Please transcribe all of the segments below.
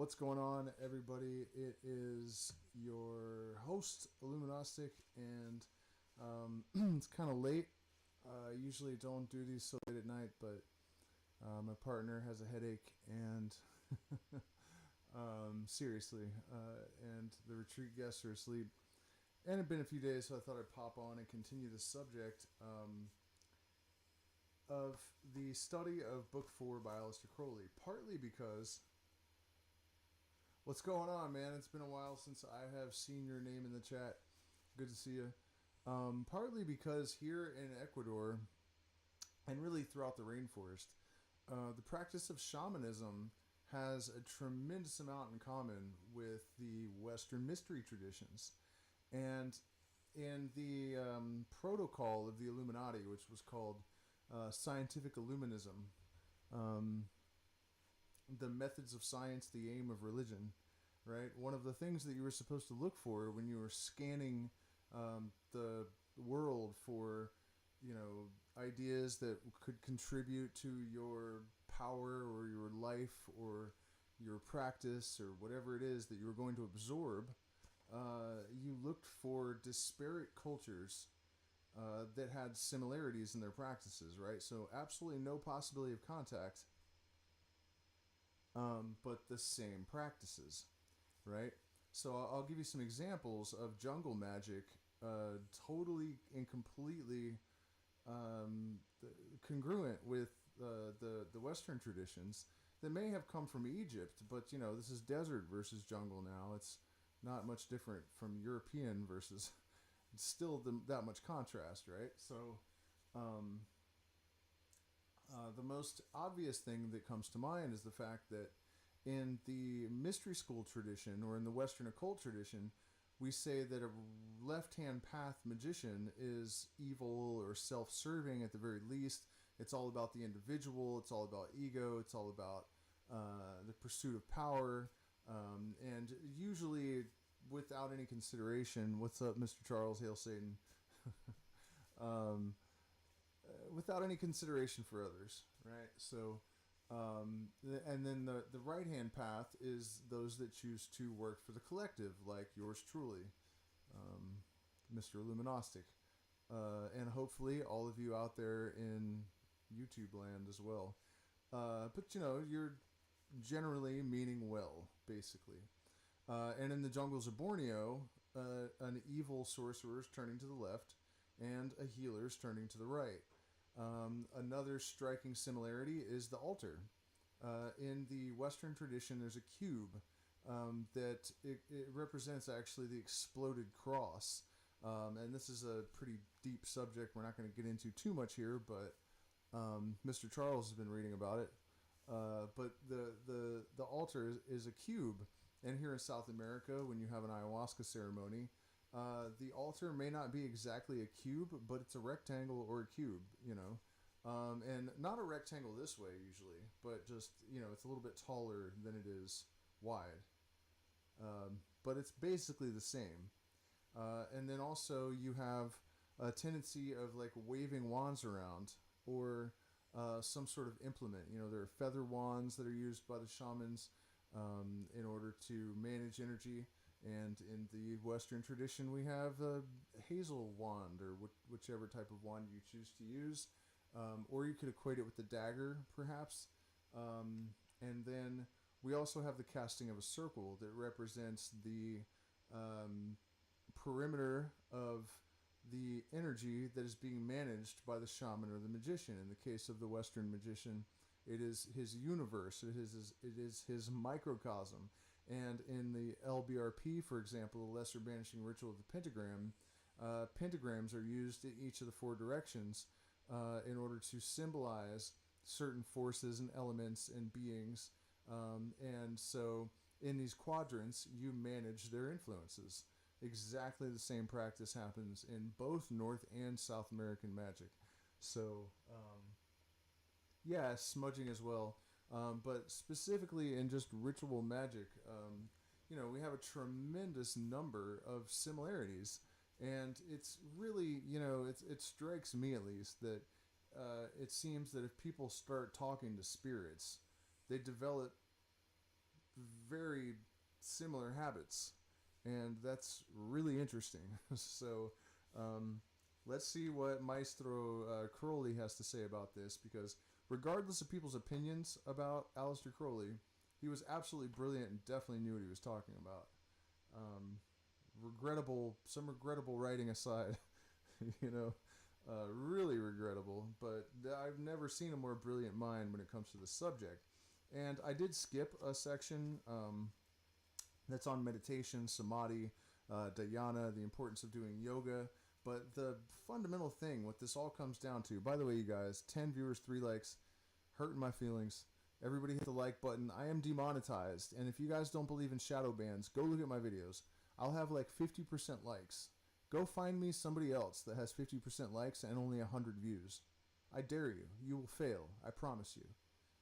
What's going on, everybody? It is your host, Illumignostic, and it's kind of late. I usually don't do these so late at night, but my partner has a headache, and seriously, and the retreat guests are asleep. And it's been a few days, so I thought I'd pop on and continue the subject of the study of Book 4 by Aleister Crowley, partly because... What's going on, man? It's been a while since I have seen your name in the chat. Good to see you. Partly because here in Ecuador, and really throughout the rainforest, the practice of shamanism has a tremendous amount in common with the Western mystery traditions. And in the protocol of the Illuminati, which was called scientific illuminism, the methods of science, the aim of religion, right? One of the things that you were supposed to look for when you were scanning the world for, ideas that could contribute to your power or your life or your practice or whatever it is that you were going to absorb, you looked for disparate cultures that had similarities in their practices, right? So absolutely no possibility of contact, but the same practices, right? So I'll give you some examples of jungle magic, totally and completely congruent with the Western traditions that may have come from Egypt, but this is desert versus jungle now. It's not much different from European versus still that much contrast, right? So the most obvious thing that comes to mind is the fact that in the mystery school tradition, or in the Western occult tradition, we say that a left-hand path magician is evil or self-serving at the very least. It's all about the individual. It's all about ego. It's all about the pursuit of power. And usually without any consideration, what's up, Mr. Charles? Hail Satan. Without any consideration for others, right? So, and then the right-hand path is those that choose to work for the collective, like yours truly, Mr. Illumignostic, and hopefully all of you out there in YouTube land as well. But you're generally meaning well, basically. And in the jungles of Borneo, an evil sorcerer is turning to the left, and a healer is turning to the right. Another striking similarity is the altar. In the Western tradition, there's a cube that it represents actually the exploded cross. And this is a pretty deep subject we're not going to get into too much here, but Mr. Charles has been reading about it. But the altar is a cube. And here in South America, when you have an ayahuasca ceremony, the altar may not be exactly a cube, but it's a rectangle or a cube, and not a rectangle this way usually, but just, it's a little bit taller than it is wide. But it's basically the same. And then also you have a tendency of like waving wands around, or some sort of implement. There are feather wands that are used by the shamans in order to manage energy. And in the Western tradition, we have a hazel wand, or whichever type of wand you choose to use. Or you could equate it with the dagger, perhaps. And then we also have the casting of a circle that represents the perimeter of the energy that is being managed by the shaman or the magician. In the case of the Western magician, it is his universe. It is his microcosm. And in the LBRP, for example, the Lesser Banishing Ritual of the Pentagram, pentagrams are used in each of the four directions in order to symbolize certain forces and elements and beings. And so in these quadrants, you manage their influences. Exactly the same practice happens in both North and South American magic. So, smudging as well. But specifically in just ritual magic, we have a tremendous number of similarities. And it's really, it strikes me at least that it seems that if people start talking to spirits, they develop very similar habits, and that's really interesting. So let's see what Maestro Crowley has to say about this, because regardless of people's opinions about Aleister Crowley, he was absolutely brilliant and definitely knew what he was talking about. Um, some regrettable writing aside, you know, really regrettable, but I've never seen a more brilliant mind when it comes to the subject. And I did skip a section that's on meditation, samadhi, dhyana, the importance of doing yoga. But the fundamental thing, what this all comes down to, by the way, you guys, 10 viewers, 3 likes, hurting my feelings. Everybody hit the like button. I am demonetized. And if you guys don't believe in shadow bans, go look at my videos. I'll have like 50% likes. Go find me somebody else that has 50% likes and only 100 views. I dare you. You will fail. I promise you.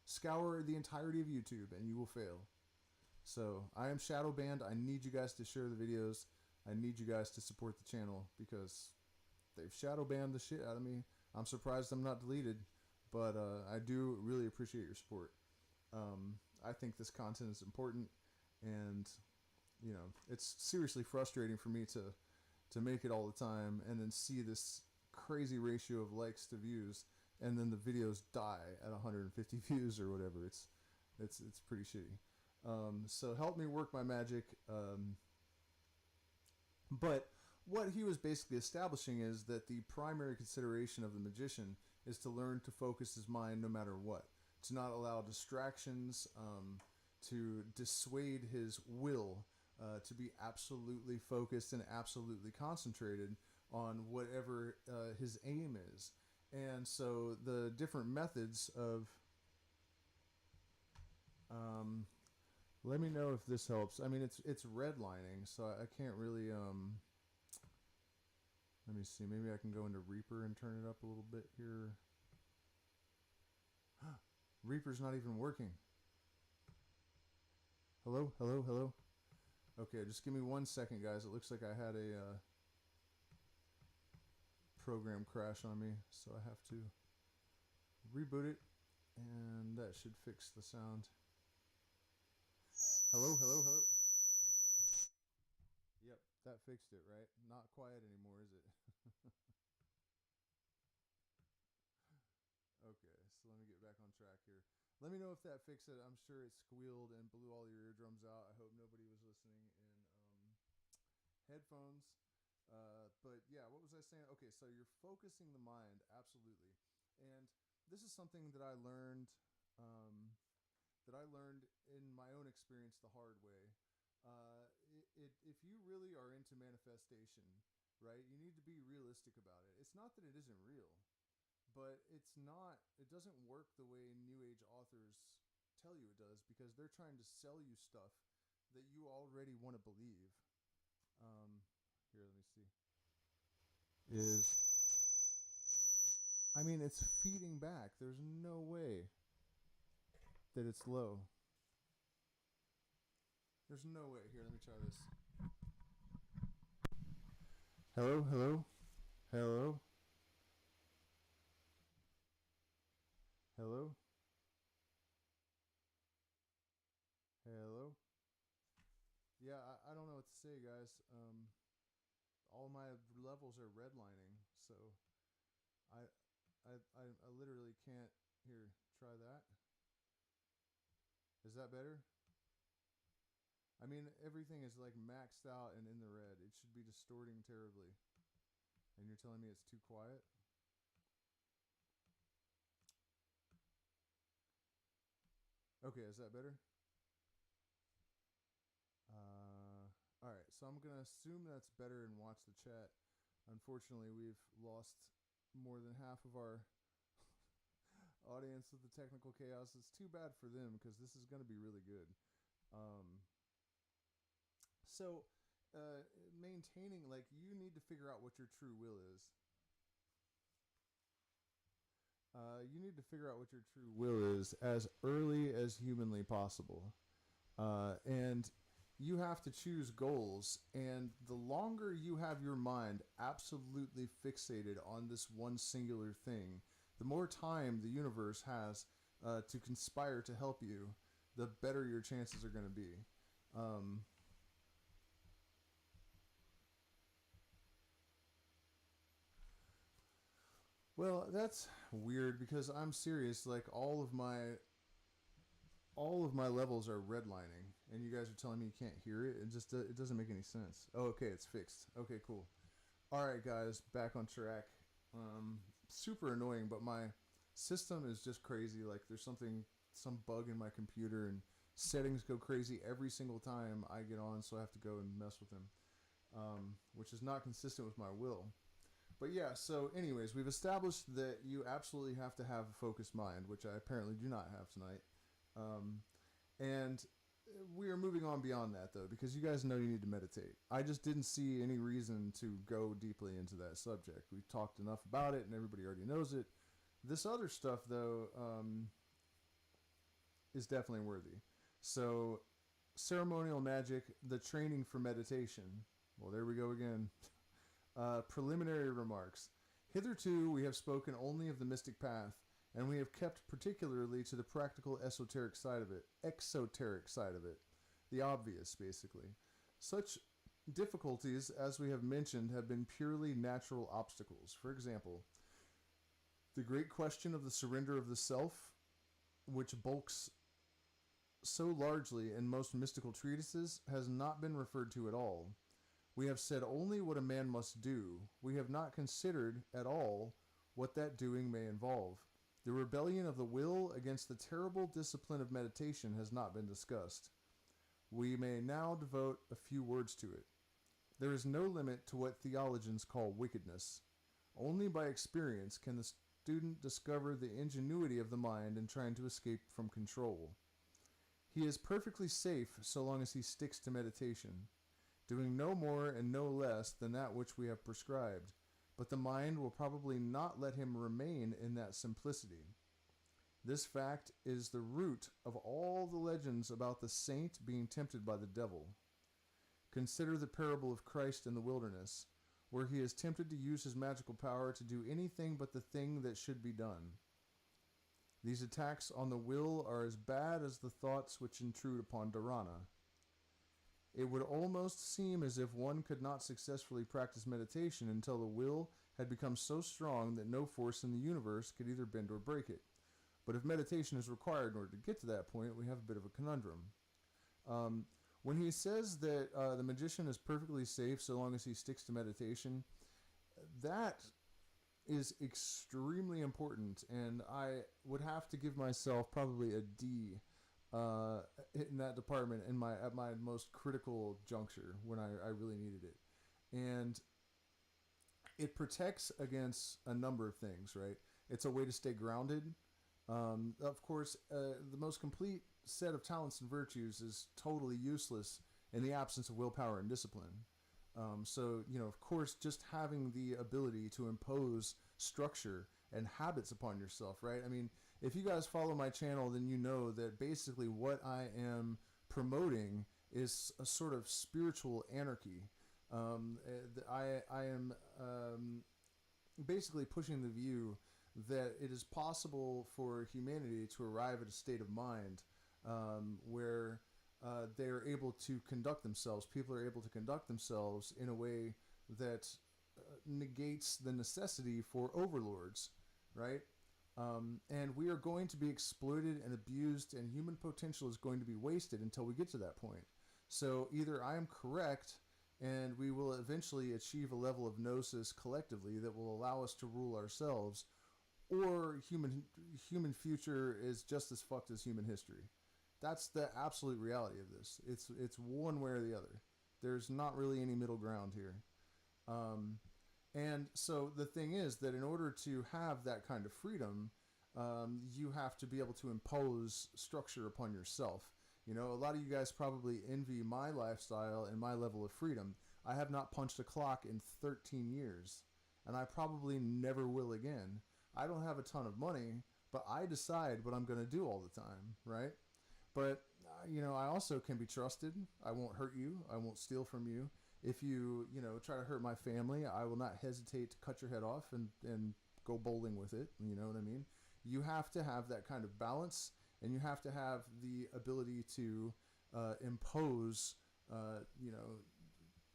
Scour the entirety of YouTube and you will fail. So I am shadow banned. I need you guys to share the videos. I need you guys to support the channel because they've shadow banned the shit out of me. I'm surprised I'm not deleted, but I do really appreciate your support. I think this content is important, and you know, it's seriously frustrating for me to make it all the time and then see this crazy ratio of likes to views, and then the videos die at 150 views or whatever. It's pretty shitty. So help me work my magic. But what he was basically establishing is that the primary consideration of the magician is to learn to focus his mind no matter what, to not allow distractions, to dissuade his will, to be absolutely focused and absolutely concentrated on whatever his aim is. And so the different methods of let me know if this helps. I mean, it's redlining, so I can't really let me see. Maybe I can go into Reaper and turn it up a little bit here. Reaper's not even working. Hello, hello, hello. Okay, just give me 1 second, guys. It looks like I had a program crash on me, so I have to reboot it, and that should fix the sound. Hello, hello, hello. Yep, that fixed it, right? Not quiet anymore, is it? Okay, so let me get back on track here. Let me know if that fixed it. I'm sure it squealed and blew all your eardrums out. I hope nobody was listening in headphones. But yeah, what was I saying? Okay, so you're focusing the mind, absolutely. And this is something that I learned in my own experience the hard way. If you really are into manifestation, right, you need to be realistic about it. It's not that it isn't real, but it doesn't work the way New Age authors tell you it does, because they're trying to sell you stuff that you already want to believe. Here, let me see. I mean, it's feeding back. There's no way that it's low. There's no way. Here, let me try this. Hello, hello, hello, hello, hello. Yeah, I don't know what to say, guys. All my levels are redlining, so I literally can't. Here, try that. Is that better? I mean, everything is like maxed out and in the red. It should be distorting terribly. And you're telling me it's too quiet? Okay, is that better? All right, so I'm going to assume that's better and watch the chat. Unfortunately, we've lost more than half of our audience with the technical chaos. It's too bad for them, because this is going to be really good. So maintaining, like, you need to figure out what your true will is. You need to figure out what your true will is as early as humanly possible. And you have to choose goals. And the longer you have your mind absolutely fixated on this one singular thing, the more time the universe has to conspire to help you, the better your chances are going to be. Well, that's weird because I'm serious. Like all of my levels are redlining, and you guys are telling me you can't hear it. It doesn't make any sense. Oh, okay, it's fixed. Okay, cool. All right, guys, back on track. Super annoying, but my system is just crazy. Like there's some bug in my computer, and settings go crazy every single time I get on, so I have to go and mess with them, which is not consistent with my will. But yeah, so anyways, we've established that you absolutely have to have a focused mind, which I apparently do not have tonight. And we are moving on beyond that, though, because you guys know you need to meditate. I just didn't see any reason to go deeply into that subject. We've talked enough about it, and everybody already knows it. This other stuff, though, is definitely worthy. So, ceremonial magic, the training for meditation. Well, there we go again. Preliminary remarks. Hitherto, we have spoken only of the mystic path, and we have kept particularly to the practical exoteric side of it, the obvious, basically. Such difficulties, as we have mentioned, have been purely natural obstacles. For example, the great question of the surrender of the self, which bulks so largely in most mystical treatises, has not been referred to at all. We have said only what a man must do. We have not considered at all what that doing may involve. The rebellion of the will against the terrible discipline of meditation has not been discussed. We may now devote a few words to it. There is no limit to what theologians call wickedness. Only by experience can the student discover the ingenuity of the mind in trying to escape from control. He is perfectly safe so long as he sticks to meditation, doing no more and no less than that which we have prescribed, but the mind will probably not let him remain in that simplicity. This fact is the root of all the legends about the saint being tempted by the devil. Consider the parable of Christ in the wilderness, where he is tempted to use his magical power to do anything but the thing that should be done. These attacks on the will are as bad as the thoughts which intrude upon dharana. It would almost seem as if one could not successfully practice meditation until the will had become so strong that no force in the universe could either bend or break it. But if meditation is required in order to get to that point, we have a bit of a conundrum. When he says that the magician is perfectly safe so long as he sticks to meditation, that is extremely important, and I would have to give myself probably a D in that department at my most critical juncture when I really needed it. And it protects against a number of things, right? It's a way to stay grounded. Of course, the most complete set of talents and virtues is totally useless in the absence of willpower and discipline. So, of course, just having the ability to impose structure and habits upon yourself, right? I mean, if you guys follow my channel, then you know that basically what I am promoting is a sort of spiritual anarchy. I am basically pushing the view that it is possible for humanity to arrive at a state of mind where they are able to conduct themselves. People are able to conduct themselves in a way that negates the necessity for overlords, right? And we are going to be exploited and abused, and human potential is going to be wasted until we get to that point. So either I am correct, and we will eventually achieve a level of gnosis collectively that will allow us to rule ourselves, or human future is just as fucked as human history. That's the absolute reality of this. It's one way or the other. There's not really any middle ground here. And so the thing is that in order to have that kind of freedom, you have to be able to impose structure upon yourself. A lot of you guys probably envy my lifestyle and my level of freedom. I have not punched a clock in 13 years, and I probably never will again. I don't have a ton of money, but I decide what I'm going to do all the time, right? But, I also can be trusted. I won't hurt you. I won't steal from you. If you, try to hurt my family, I will not hesitate to cut your head off and go bowling with it. You know what I mean? You have to have that kind of balance and you have to have the ability to impose,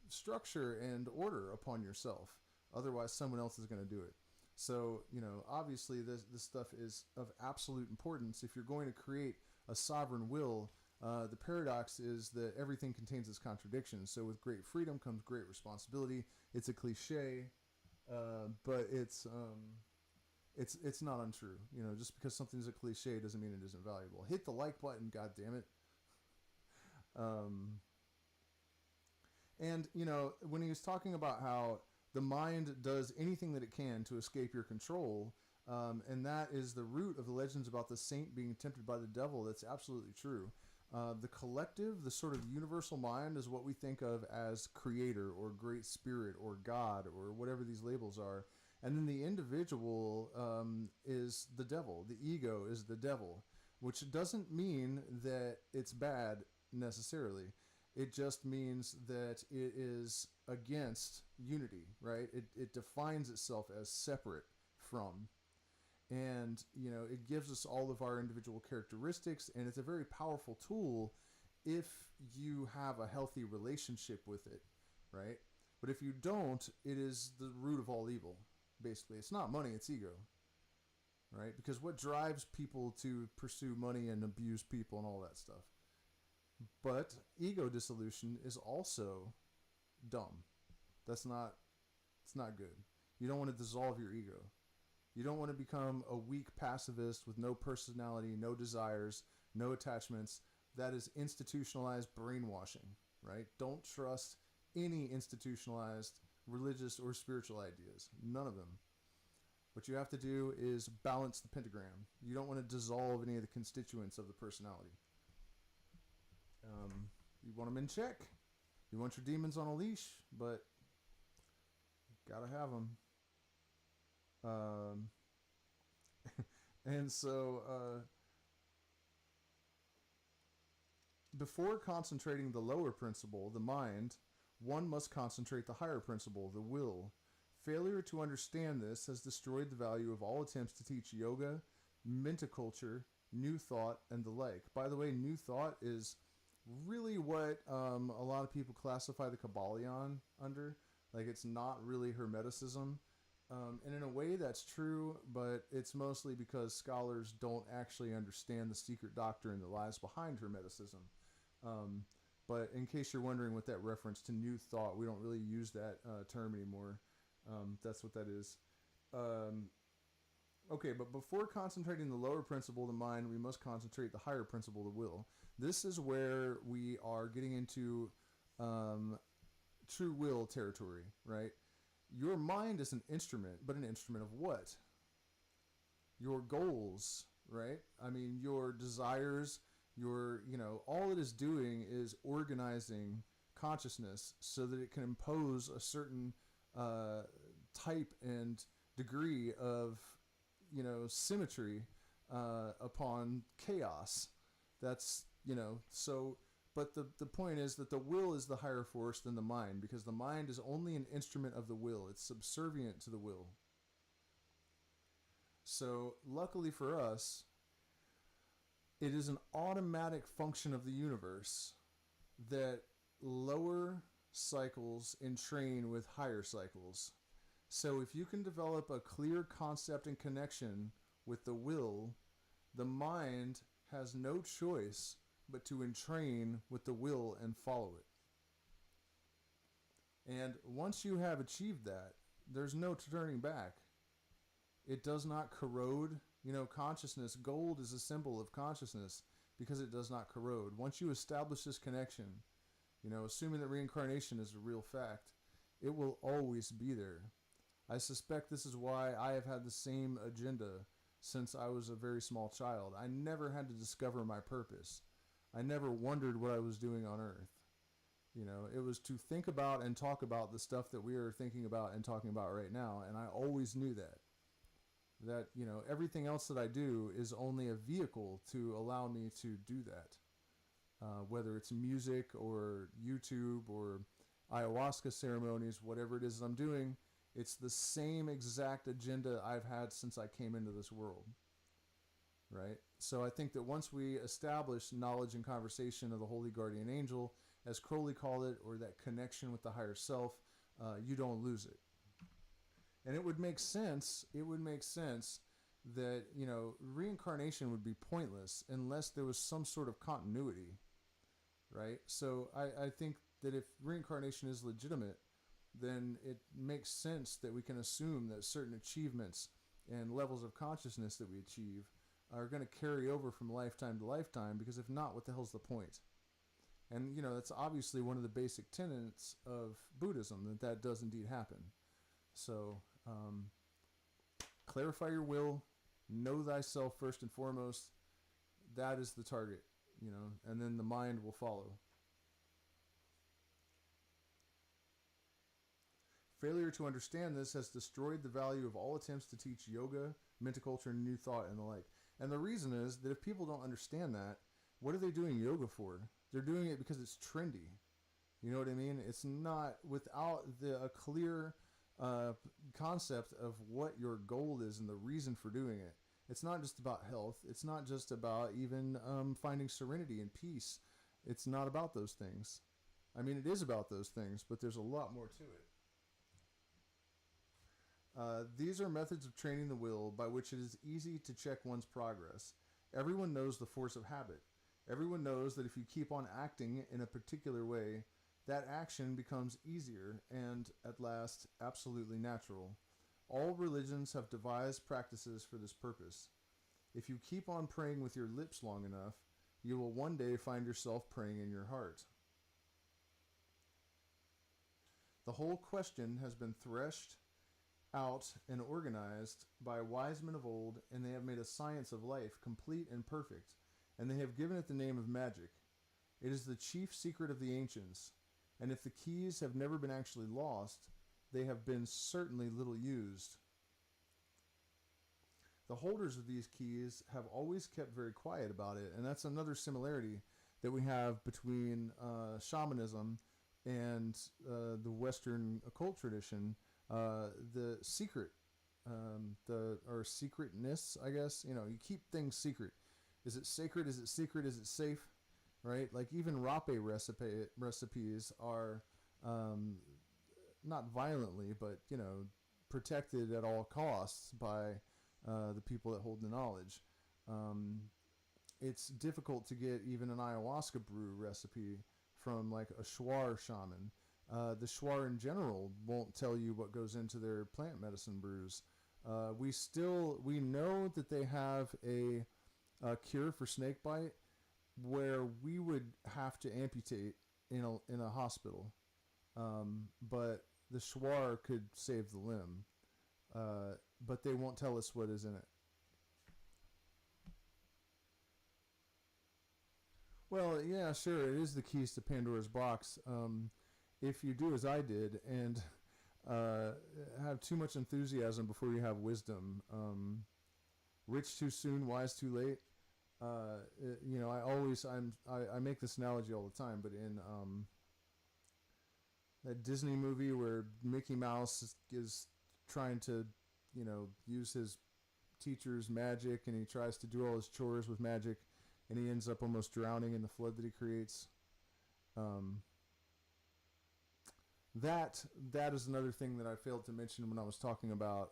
structure and order upon yourself. Otherwise, someone else is going to do it. So, obviously, this stuff is of absolute importance. If you're going to create a sovereign will, the paradox is that everything contains its contradictions. So, with great freedom comes great responsibility. It's a cliche, but it's not untrue. Just because something's a cliche doesn't mean it isn't valuable. Hit the like button, God damn it. And when he was talking about how the mind does anything that it can to escape your control, and that is the root of the legends about the saint being tempted by the devil. That's absolutely true. The collective, the sort of universal mind, is what we think of as creator or great spirit or God or whatever these labels are. And then the individual is the devil. The ego is the devil, which doesn't mean that it's bad necessarily. It just means that it is against unity, right? It defines itself as separate from. And, it gives us all of our individual characteristics, and it's a very powerful tool if you have a healthy relationship with it, right? But if you don't, it is the root of all evil, basically. It's not money, it's ego, right? Because what drives people to pursue money and abuse people and all that stuff? But ego dissolution is also dumb. It's not good. You don't want to dissolve your ego. You don't want to become a weak pacifist with no personality, no desires, no attachments. That is institutionalized brainwashing, right? Don't trust any institutionalized religious or spiritual ideas. None of them. What you have to do is balance the pentagram. You don't want to dissolve any of the constituents of the personality. You want them in check. You want your demons on a leash, but gotta have them. And so, before concentrating the lower principle, the mind, one must concentrate the higher principle, the will. Failure to understand this has destroyed the value of all attempts to teach yoga, menticulture, new thought, and the like. By the way, new thought is really what a lot of people classify the Kabbalion under. Like, it's not really Hermeticism. And in a way that's true, but it's mostly because scholars don't actually understand the secret doctrine that lies behind Hermeticism. But in case you're wondering what that reference to new thought, we don't really use that term anymore. That's what that is. Okay, but before concentrating the lower principle, the mind, we must concentrate the higher principle, the will. This is where we are getting into true will territory, right? Your mind is an instrument, but an instrument of what? Your goals, right? I mean, your desires, all it is doing is organizing consciousness so that it can impose a certain type and degree of, symmetry upon chaos. That's, so... But the point is that the will is the higher force than the mind, because the mind is only an instrument of the will. It's subservient to the will. So, luckily for us, it is an automatic function of the universe that lower cycles entrain with higher cycles. So if you can develop a clear concept and connection with the will, the mind has no choice but to entrain with the will and follow it. And once you have achieved that, there's no turning back. It does not corrode, consciousness. Gold is a symbol of consciousness because it does not corrode. Once you establish this connection, assuming that reincarnation is a real fact, it will always be there. I suspect this is why I have had the same agenda since I was a very small child. I never had to discover my purpose. I never wondered what I was doing on Earth. It was to think about and talk about the stuff that we are thinking about and talking about right now, and I always knew that. That, everything else that I do is only a vehicle to allow me to do that. Whether it's music or YouTube or ayahuasca ceremonies, whatever it is that I'm doing, it's the same exact agenda I've had since I came into this world. right? So I think that once we establish knowledge and conversation of the holy guardian angel, as Crowley called it, or that connection with the higher self, you don't lose it. And it would make sense. It would make sense that, you know, reincarnation would be pointless unless there was some sort of continuity, right? So I think that if reincarnation is legitimate, then it makes sense that we can assume that certain achievements and levels of consciousness that we achieve are going to carry over from lifetime to lifetime, because if not, what the hell's the point? And, you know, that's obviously one of the basic tenets of Buddhism, that does indeed happen. So, clarify your will, know thyself first and foremost. That is the target, you know, and then the mind will follow. Failure to understand this has destroyed the value of all attempts to teach yoga, metaculture, new thought, and the like. And the reason is that if people don't understand that, what are they doing yoga for? They're doing it because it's trendy. You know what I mean? It's not without a clear concept of what your goal is and the reason for doing it. It's not just about health. It's not just about even finding serenity and peace. It's not about those things. I mean, it is about those things, but there's a lot more to it. These are methods of training the will by which it is easy to check one's progress. Everyone knows the force of habit. Everyone knows that if you keep on acting in a particular way, that action becomes easier and, at last, absolutely natural. All religions have devised practices for this purpose. If you keep on praying with your lips long enough, you will one day find yourself praying in your heart. The whole question has been threshed out and organized by wise men of old, and they have made a science of life complete and perfect, and they have given it the name of magic. It is the chief secret of the ancients, and if the keys have never been actually lost, they have been certainly little used. The holders of these keys have always kept very quiet about it, and that's another similarity that we have between shamanism and the Western occult tradition. The secret, or secretness, I guess. You know, you keep things secret. Is it sacred? Is it secret? Is it safe? Right? Like even rape recipes are not violently, but, you know, protected at all costs by the people that hold the knowledge. It's difficult to get even an ayahuasca brew recipe from like a shuar shaman. The shuar in general won't tell you what goes into their plant medicine brews. We know that they have a cure for snakebite where we would have to amputate in a hospital, but the shuar could save the limb, but they won't tell us what is in it. Well, yeah, sure, it is the keys to Pandora's box. If you do as I did and have too much enthusiasm before you have wisdom, rich too soon, wise too late. You know, I make this analogy all the time, but in that Disney movie where Mickey Mouse is trying to, you know, use his teacher's magic, and he tries to do all his chores with magic, and he ends up almost drowning in the flood that he creates. That is another thing that I failed to mention when I was talking about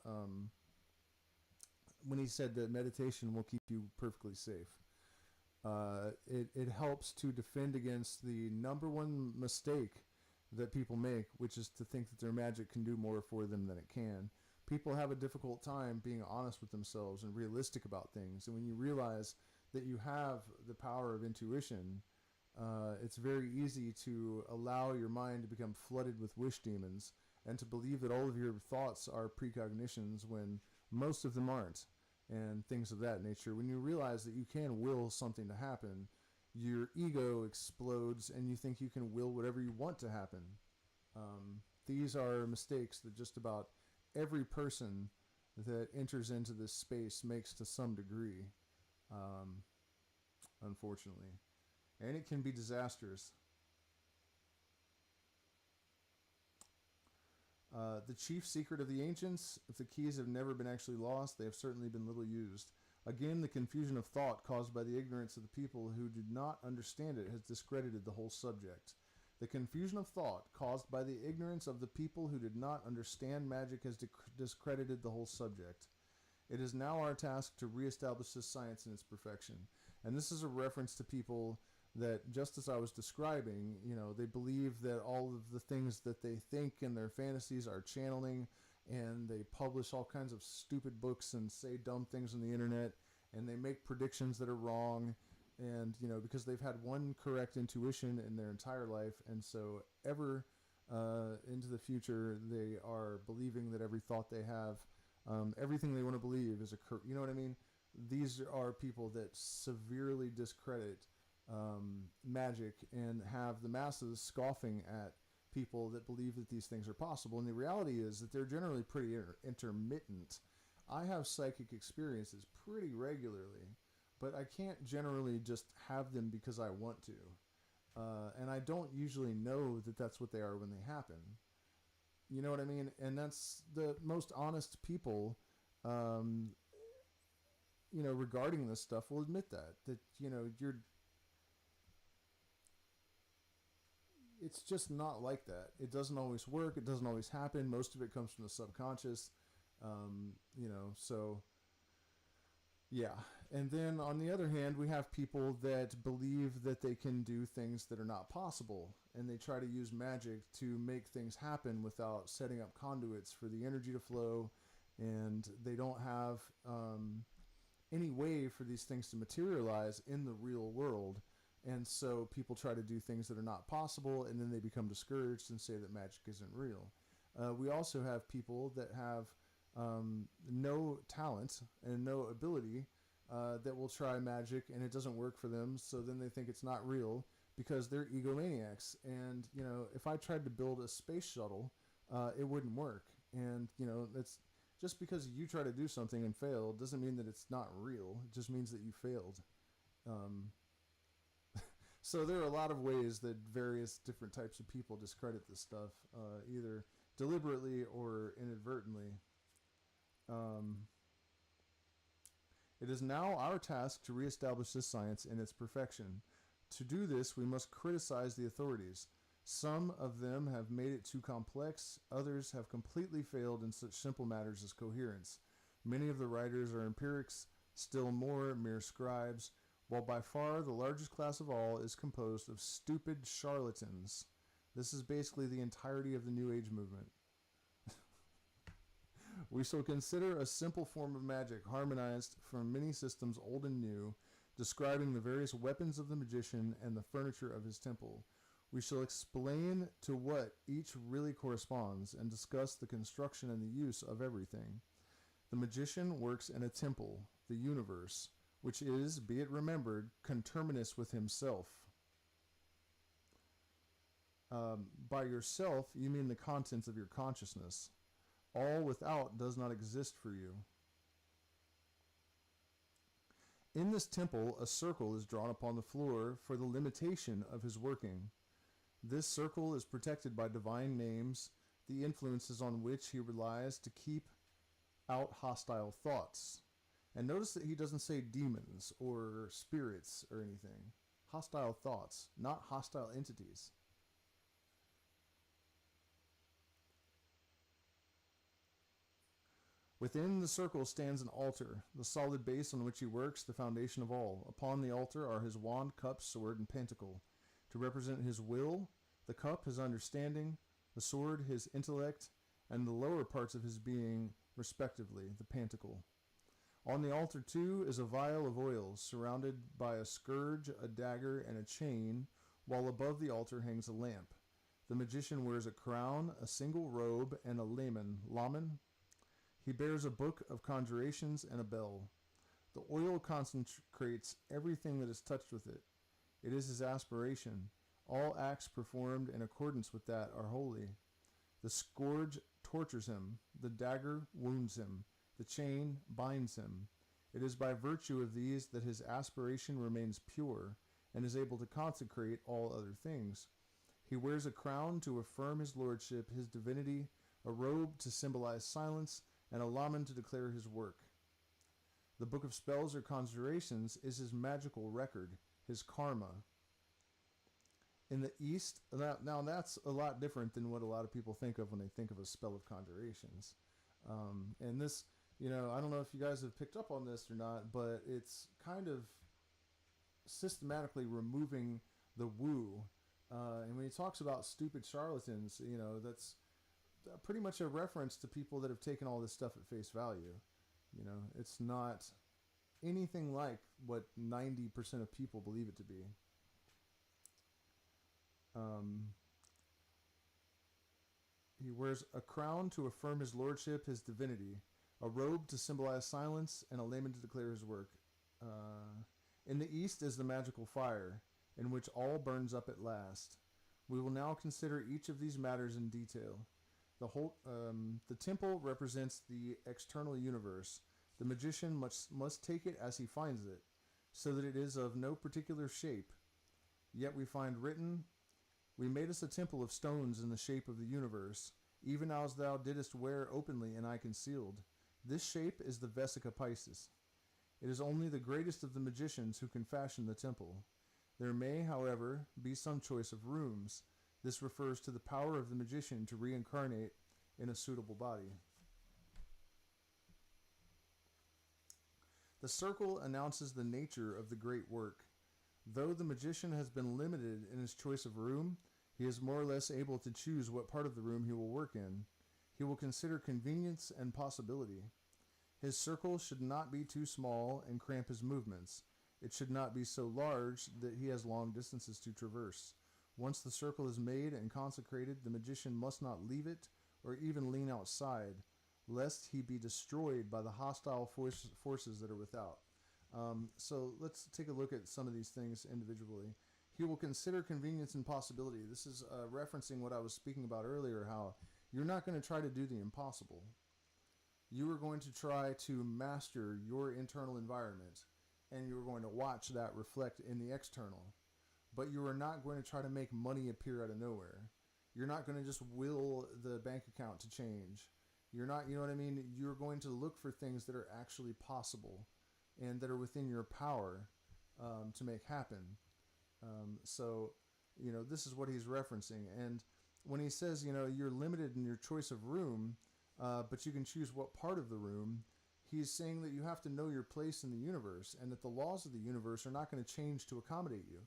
when he said that meditation will keep you perfectly safe. It helps to defend against the number one mistake that people make, which is to think that their magic can do more for them than it can. People have a difficult time being honest with themselves and realistic about things. And when you realize that you have the power of intuition, it's very easy to allow your mind to become flooded with wish demons and to believe that all of your thoughts are precognitions when most of them aren't, and things of that nature. When you realize that you can will something to happen, your ego explodes and you think you can will whatever you want to happen. These are mistakes that just about every person that enters into this space makes to some degree, unfortunately. And it can be disastrous. The chief secret of the ancients, if the keys have never been actually lost, they have certainly been little used. Again, the confusion of thought caused by the ignorance of the people who did not understand it has discredited the whole subject. The confusion of thought caused by the ignorance of the people who did not understand magic has discredited the whole subject. It is now our task to reestablish this science in its perfection. And this is a reference to people that, just as I was describing, they believe that all of the things that they think in their fantasies are channeling, and they publish all kinds of stupid books and say dumb things on the internet, and they make predictions that are wrong, and because they've had one correct intuition in their entire life, and so ever into the future they are believing that every thought they have, everything they want to believe is you know what I mean? These are people that severely discredit magic and have the masses scoffing at people that believe that these things are possible. And the reality is that they're generally pretty intermittent. I have psychic experiences pretty regularly, but I can't generally just have them because I want to. And I don't usually know that that's what they are when they happen. You know what I mean? And that's the most honest people, regarding this stuff will admit that it's just not like that. It doesn't always work. It doesn't always happen. Most of it comes from the subconscious, so yeah. And then on the other hand, we have people that believe that they can do things that are not possible, and they try to use magic to make things happen without setting up conduits for the energy to flow, and they don't have any way for these things to materialize in the real world. And so people try to do things that are not possible, and then they become discouraged and say that magic isn't real. We also have people that have no talent and no ability that will try magic, and it doesn't work for them, so then they think it's not real because they're egomaniacs. And, if I tried to build a space shuttle, it wouldn't work. And, that's just because you try to do something and fail doesn't mean that it's not real. It just means that you failed. So there are a lot of ways that various different types of people discredit this stuff, either deliberately or inadvertently. It is now our task to reestablish this science in its perfection. To do this, we must criticize the authorities. Some of them have made it too complex. Others have completely failed in such simple matters as coherence. Many of the writers are empirics, still more mere scribes, while by far the largest class of all is composed of stupid charlatans. This is basically the entirety of the New Age movement. We shall consider a simple form of magic harmonized from many systems old and new, describing the various weapons of the magician and the furniture of his temple. We shall explain to what each really corresponds and discuss the construction and the use of everything. The magician works in a temple, the universe, which is, be it remembered, conterminous with himself. By yourself, you mean the contents of your consciousness. All without does not exist for you. In this temple, a circle is drawn upon the floor for the limitation of his working. This circle is protected by divine names, the influences on which he relies to keep out hostile thoughts. And notice that he doesn't say demons or spirits or anything. Hostile thoughts, not hostile entities. Within the circle stands an altar, the solid base on which he works, the foundation of all. Upon the altar are his wand, cup, sword, and pentacle, to represent his will, the cup his understanding, the sword his intellect, and the lower parts of his being, respectively, the pentacle. On the altar, too, is a vial of oils, surrounded by a scourge, a dagger, and a chain, while above the altar hangs a lamp. The magician wears a crown, a single robe, and a lamen. He bears a book of conjurations and a bell. The oil consecrates everything that is touched with it. It is his aspiration. All acts performed in accordance with that are holy. The scourge tortures him. The dagger wounds him. The chain binds him. It is by virtue of these that his aspiration remains pure and is able to consecrate all other things. He wears a crown to affirm his lordship, his divinity, a robe to symbolize silence, and a lamen to declare his work. The book of spells or conjurations is his magical record, his karma. In the East, now that's a lot different than what a lot of people think of when they think of a spell of conjurations. And this, I don't know if you guys have picked up on this or not, but it's kind of systematically removing the woo. And when he talks about stupid charlatans, that's pretty much a reference to people that have taken all this stuff at face value. It's not anything like what 90% of people believe it to be. He wears a crown to affirm his lordship, his divinity, a robe to symbolize silence, and a layman to declare his work. In the East is the magical fire, in which all burns up at last. We will now consider each of these matters in detail. The temple represents the external universe. The magician must take it as he finds it, so that it is of no particular shape. Yet we find written, "We made us a temple of stones in the shape of the universe, even as thou didst wear openly and I concealed. This shape is the Vesica Piscis. It is only the greatest of the magicians who can fashion the temple. There may, however, be some choice of rooms. This refers to the power of the magician to reincarnate in a suitable body." The circle announces the nature of the great work. Though the magician has been limited in his choice of room, he is more or less able to choose what part of the room he will work in. He will consider convenience and possibility. His circle should not be too small and cramp his movements. It should not be so large that he has long distances to traverse. Once the circle is made and consecrated, the magician must not leave it or even lean outside, lest he be destroyed by the hostile forces that are without. So let's take a look at some of these things individually. He will consider convenience and possibility. This is referencing what I was speaking about earlier, how you're not going to try to do the impossible. You are going to try to master your internal environment, and you're going to watch that reflect in the external. But you are not going to try to make money appear out of nowhere. You're not going to just will the bank account to change. You're not, you know what I mean? You're going to look for things that are actually possible and that are within your power to make happen. So, this is what he's referencing. And when he says, you're limited in your choice of room, but you can choose what part of the room, he's saying that you have to know your place in the universe and that the laws of the universe are not going to change to accommodate you.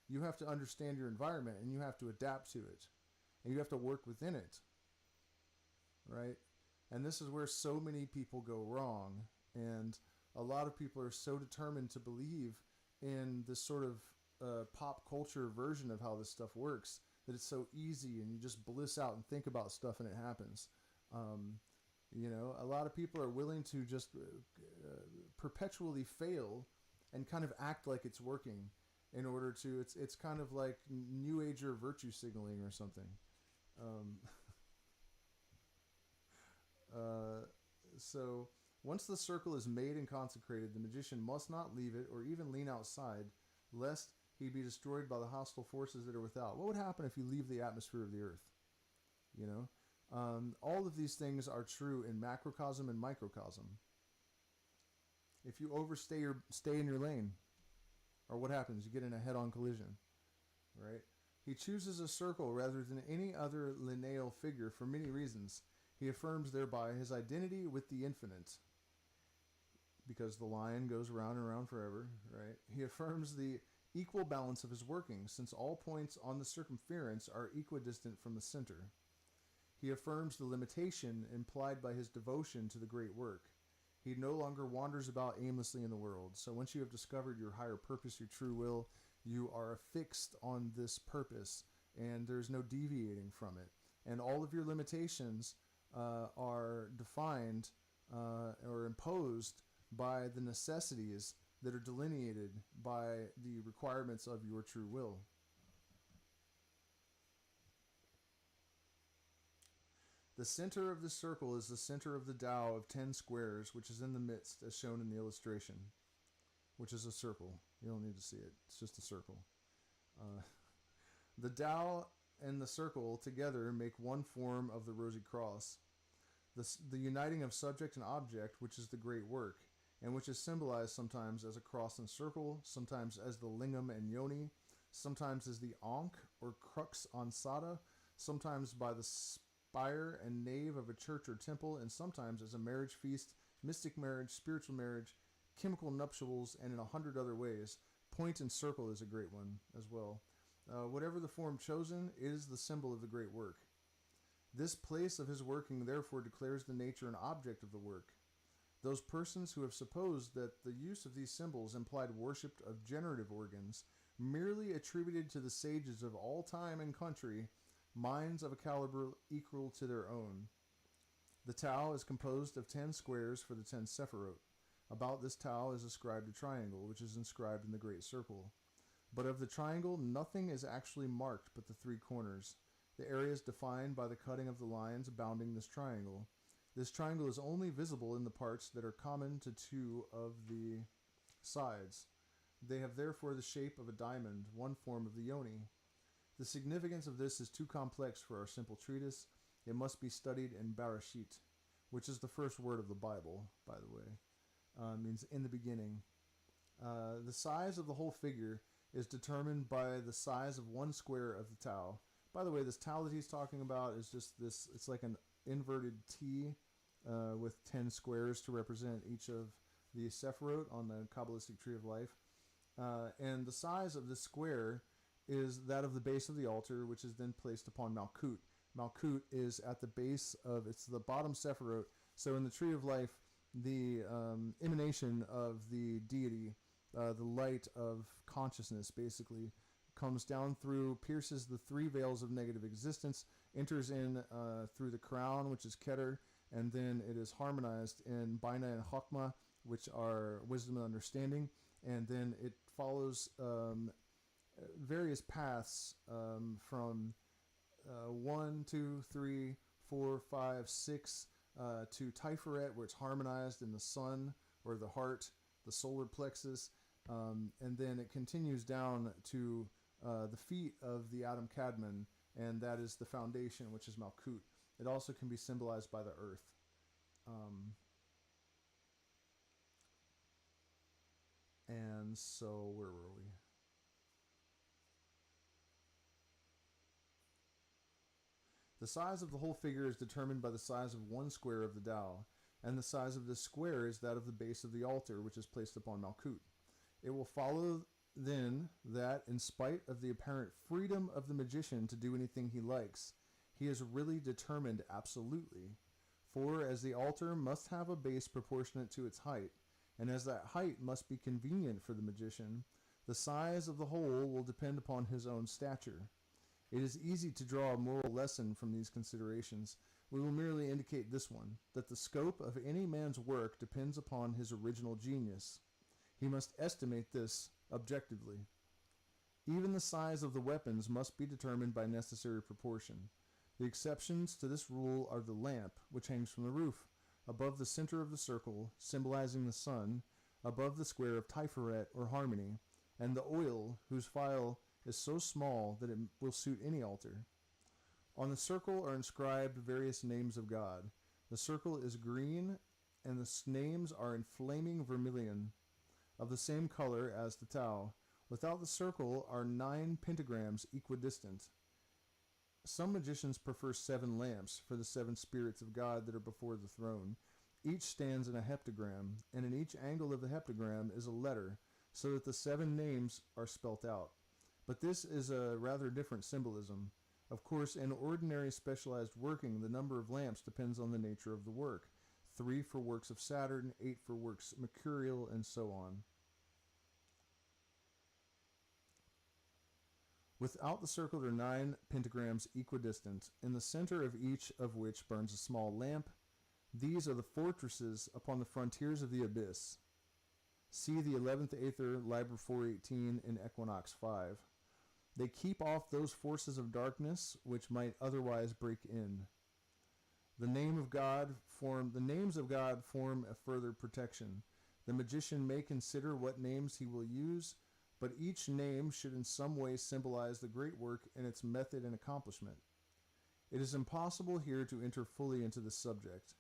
You have to understand your environment and you have to adapt to it. And you have to work within it. Right? And this is where so many people go wrong. And a lot of people are so determined to believe in this sort of pop culture version of how this stuff works that it's so easy and you just bliss out and think about stuff and it happens. A lot of people are willing to just perpetually fail and kind of act like it's working in order to, it's kind of like New Ager virtue signaling or something. So once the circle is made and consecrated, the magician must not leave it or even lean outside, lest he be destroyed by the hostile forces that are without. What would happen if you leave the atmosphere of the earth? All of these things are true in macrocosm and microcosm. If you overstay or stay in your lane, or what happens? You get in a head-on collision, right? He chooses a circle rather than any other lineal figure for many reasons. He affirms thereby his identity with the infinite, because the lion goes round and round forever, right? He affirms the equal balance of his working, since all points on the circumference are equidistant from the center. He affirms the limitation implied by his devotion to the great work. He no longer wanders about aimlessly in the world. So once you have discovered your higher purpose, your true will, you are affixed on this purpose, and there's no deviating from it. And all of your limitations are defined or imposed by the necessities that are delineated by the requirements of your true will. The center of the circle is the center of the Tao of 10 squares, which is in the midst, as shown in the illustration, which is a circle. You don't need to see it. It's just a circle. The Tao and the circle together make one form of the rosy cross. The uniting of subject and object, which is the great work. and which is symbolized sometimes as a cross and circle, sometimes as the lingam and yoni, sometimes as the ankh or crux ansata, sometimes by the spire and nave of a church or temple, and sometimes as a marriage feast, mystic marriage, spiritual marriage, chemical nuptials, and in 100 other ways. Point and circle is a great one as well. Whatever the form chosen, it is the symbol of the great work. This place of his working therefore declares the nature and object of the work. Those persons who have supposed that the use of these symbols implied worship of generative organs, merely attributed to the sages of all time and country minds of a caliber equal to their own. The Tao is composed of 10 squares for the 10 Sephirot. About this Tao is ascribed a triangle, which is inscribed in the Great Circle. But of the triangle, nothing is actually marked but the 3 corners. The area is defined by the cutting of the lines bounding this triangle. This triangle is only visible in the parts that are common to 2 of the sides. They have therefore the shape of a diamond, one form of the yoni. The significance of this is too complex for our simple treatise. It must be studied in Bereshit, which is the first word of the Bible, by the way. Means in the beginning. The size of the whole figure is determined by the size of 1 square of the Tao. By the way, this Tao that he's talking about is just this, it's like an inverted T with 10 squares to represent each of the Sephirot on the Kabbalistic Tree of Life. And the size of this square is that of the base of the altar, which is then placed upon Malkut. Malkut is at the base of, it's the bottom Sephirot. So in the Tree of Life, the emanation of the deity, the light of consciousness, basically, comes down through, pierces the 3 veils of negative existence, enters in through the crown, which is Keter, and then it is harmonized in Bina and Chokmah, which are wisdom and understanding, and then it follows various paths from 1, 2, 3, 4, 5, 6 to Tiferet, where it's harmonized in the sun or the heart, the solar plexus, and then it continues down to the feet of the Adam Kadmon, and that is the foundation, which is Malkut. It also can be symbolized by the earth. And so, where were we? The size of the whole figure is determined by the size of 1 square of the Tao, and the size of this square is that of the base of the altar, which is placed upon Malkut. It will follow then that, in spite of the apparent freedom of the magician to do anything he likes, he is really determined absolutely. For as the altar must have a base proportionate to its height, and as that height must be convenient for the magician, the size of the whole will depend upon his own stature. It is easy to draw a moral lesson from these considerations. We will merely indicate this one, that the scope of any man's work depends upon his original genius. He must estimate this objectively. Even the size of the weapons must be determined by necessary proportion. The exceptions to this rule are the lamp, which hangs from the roof, above the center of the circle, symbolizing the sun, above the square of Tiferet or harmony, and the oil, whose phial is so small that it will suit any altar. On the circle are inscribed various names of God. The circle is green, and the names are in flaming vermilion, of the same color as the Tao. Without the circle are 9 pentagrams equidistant. Some magicians prefer 7 lamps for the 7 spirits of God that are before the throne. Each stands in a heptagram, and in each angle of the heptagram is a letter, so that the 7 names are spelt out. But this is a rather different symbolism. Of course, in ordinary specialized working, the number of lamps depends on the nature of the work. 3 for works of Saturn, 8 for works mercurial, and so on. Without the circle are 9 pentagrams equidistant, in the center of each of which burns a small lamp. These are the fortresses upon the frontiers of the abyss. See the 11th Aether, Liber 418 in Equinox 5. They keep off those forces of darkness which might otherwise break in. The names of God form a further protection. The magician may consider what names he will use, but each name should in some way symbolize the great work and its method and accomplishment. It is impossible here to enter fully into this subject.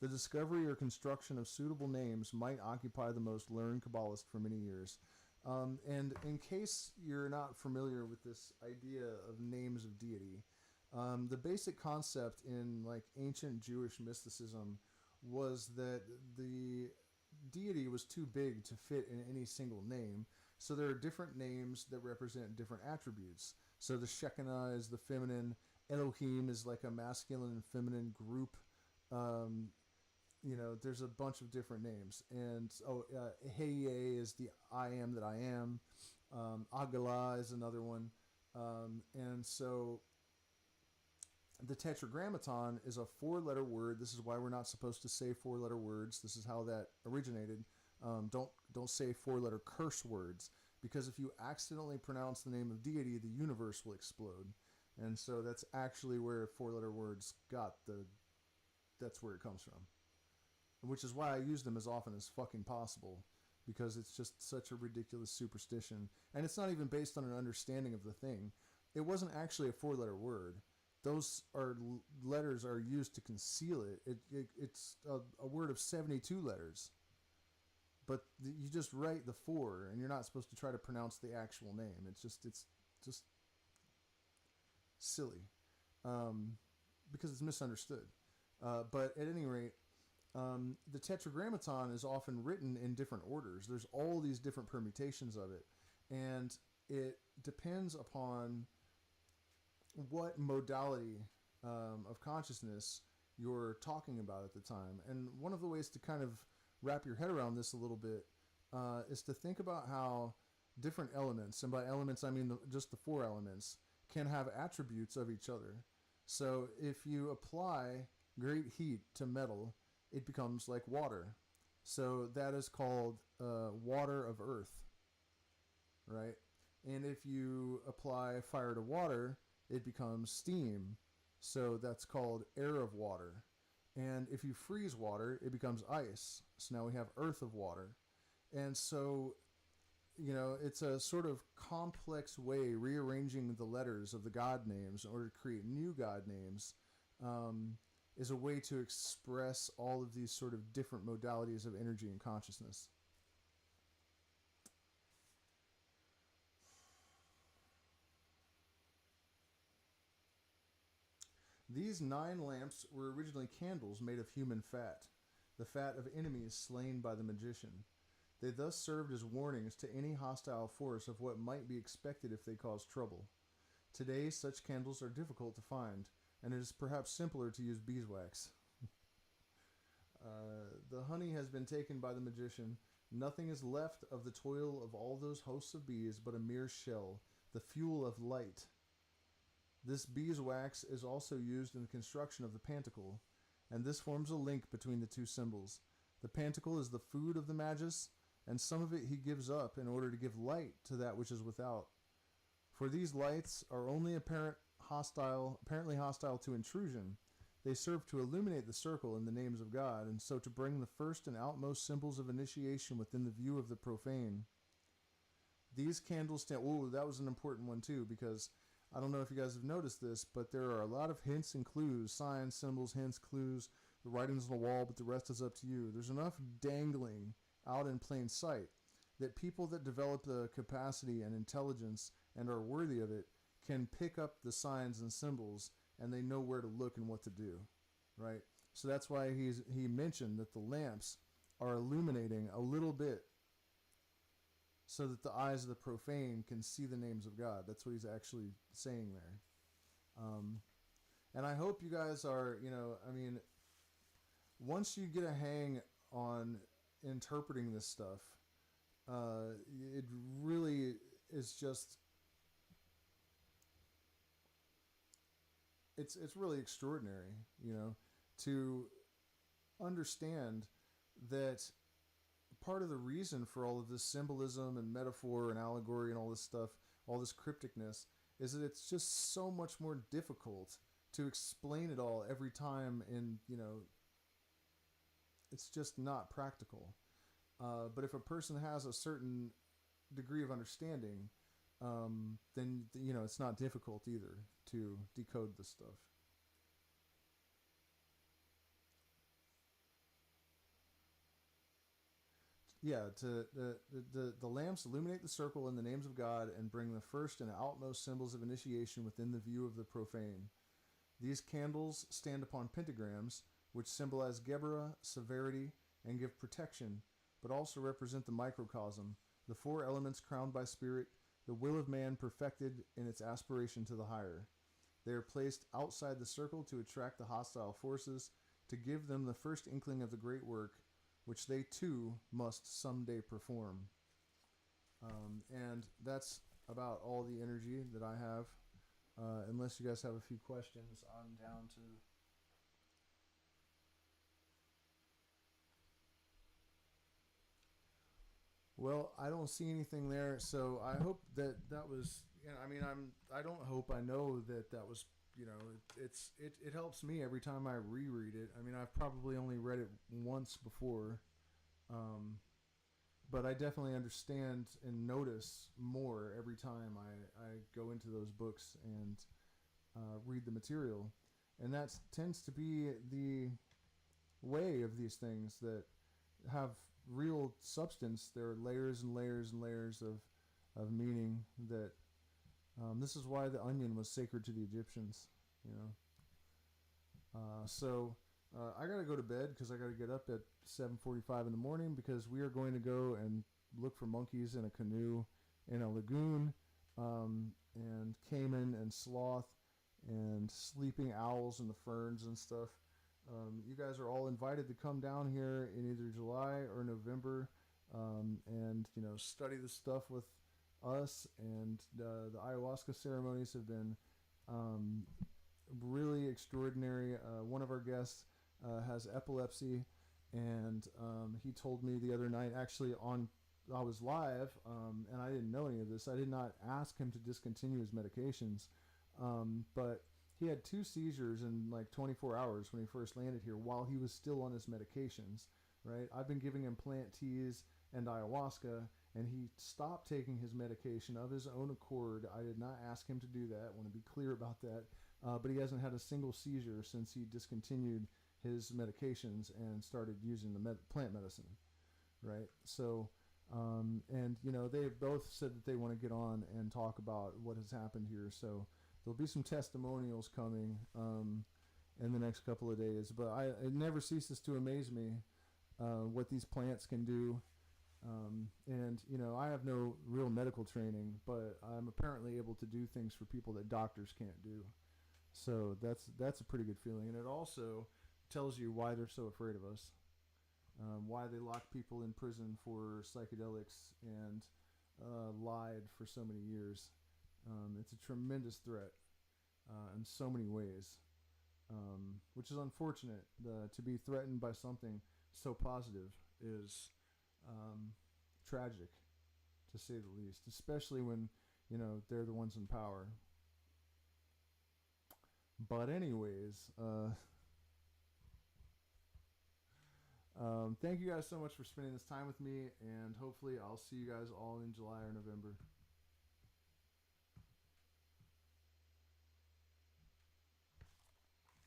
The discovery or construction of suitable names might occupy the most learned Kabbalist for many years. And in case you're not familiar with this idea of names of deity, the basic concept in like ancient Jewish mysticism was that the deity was too big to fit in any single name. So there are different names that represent different attributes. So the Shekinah is the feminine, Elohim is like a masculine and feminine group. There's a bunch of different names. And Heye is the I am that I am. Agala is another one. And so the tetragrammaton is a 4-letter word. This is why we're not supposed to say 4-letter words. This is how that originated. Don't say 4-letter curse words, because if you accidentally pronounce the name of deity, the universe will explode. And so that's actually where 4-letter words that's where it comes from. Which is why I use them as often as fucking possible, because it's just such a ridiculous superstition. And it's not even based on an understanding of the thing. It wasn't actually a 4-letter word. Those letters are used to conceal it. It's a word of 72 letters. But you just write the 4, and you're not supposed to try to pronounce the actual name. It's just silly, because it's misunderstood. But at any rate, the tetragrammaton is often written in different orders. There's all these different permutations of it, and it depends upon what modality of consciousness you're talking about at the time. And one of the ways to kind of wrap your head around this a little bit is to think about how different elements, and by elements I mean just the 4 elements, can have attributes of each other. So if you apply great heat to metal, it becomes like water. So that is called water of earth, right? And if you apply fire to water, it becomes steam. So that's called air of water. And if you freeze water, it becomes ice. So now we have earth of water. And so, it's a sort of complex way, rearranging the letters of the God names in order to create new God names, is a way to express all of these sort of different modalities of energy and consciousness. These 9 lamps were originally candles made of human fat, the fat of enemies slain by the magician. They thus served as warnings to any hostile force of what might be expected if they caused trouble. Today, such candles are difficult to find, and it is perhaps simpler to use beeswax. The honey has been taken by the magician. Nothing is left of the toil of all those hosts of bees but a mere shell, the fuel of light. This beeswax is also used in the construction of the pantacle, and this forms a link between the 2 symbols. The pantacle is the food of the magus, and some of it he gives up in order to give light to that which is without. For these lights are only apparently hostile to intrusion. They serve to illuminate the circle in the names of God, and so to bring the first and outmost symbols of initiation within the view of the profane. These candles stand... Oh, that was an important one too, because I don't know if you guys have noticed this, but there are a lot of hints and clues, signs, symbols, hints, clues, the writings on the wall, but the rest is up to you. There's enough dangling out in plain sight that people that develop the capacity and intelligence and are worthy of it can pick up the signs and symbols, and they know where to look and what to do, right? So that's why he mentioned that the lamps are illuminating a little bit so that the eyes of the profane can see the names of God. That's what he's actually saying there. And I hope you guys are, once you get a hang on interpreting this stuff, it really is just... It's really extraordinary, to understand that part of the reason for all of this symbolism and metaphor and allegory and all this stuff, all this crypticness, is that it's just so much more difficult to explain it all every time, and it's just not practical. But if a person has a certain degree of understanding, then it's not difficult either to decode this stuff. Yeah, the lamps illuminate the circle in the names of God and bring the first and outmost symbols of initiation within the view of the profane. These candles stand upon pentagrams, which symbolize Gebera, severity, and give protection, but also represent the microcosm, the four elements crowned by spirit, the will of man perfected in its aspiration to the higher. They are placed outside the circle to attract the hostile forces, to give them the first inkling of the great work, which they too must someday perform. And that's about all the energy that I have. Unless you guys have a few questions, I'm down to. Well, I don't see anything there, so I hope that was. You know, I mean, I don't hope. I know that was. You know, it helps me every time I reread it. I mean, I've probably only read it once before, um, but I definitely understand and notice more every time I go into those books and read the material, and that tends to be the way of these things that have real substance. There are layers and layers and layers of meaning that this is why the onion was sacred to the Egyptians, you know. So I gotta go to bed because I gotta get up at 7:45 in the morning because we are going to go and look for monkeys in a canoe in a lagoon, and caiman and sloth and sleeping owls in the ferns and stuff. You guys are all invited to come down here in either July or November, and study this stuff with us. And the ayahuasca ceremonies have been really extraordinary. One of our guests has epilepsy, and he told me the other night, actually on I was live, and I didn't know any of this. I did not ask him to discontinue his medications, but he had 2 seizures in like 24 hours when he first landed here while he was still on his medications, right? I've been giving him plant teas and ayahuasca, and he stopped taking his medication of his own accord. I did not ask him to do that. I want to be clear about that. But he hasn't had a single seizure since he discontinued his medications and started using the plant medicine, right? So, and they both said that they want to get on and talk about what has happened here. So there'll be some testimonials coming in the next couple of days. But it never ceases to amaze me what these plants can do. And I have no real medical training, but I'm apparently able to do things for people that doctors can't do. So that's a pretty good feeling, and it also tells you why they're so afraid of us, why they lock people in prison for psychedelics and lied for so many years. It's a tremendous threat in so many ways, which is unfortunate. To be threatened by something so positive is tragic, to say the least, especially when they're the ones in power. But anyways, thank you guys so much for spending this time with me, and hopefully I'll see you guys all in July or November.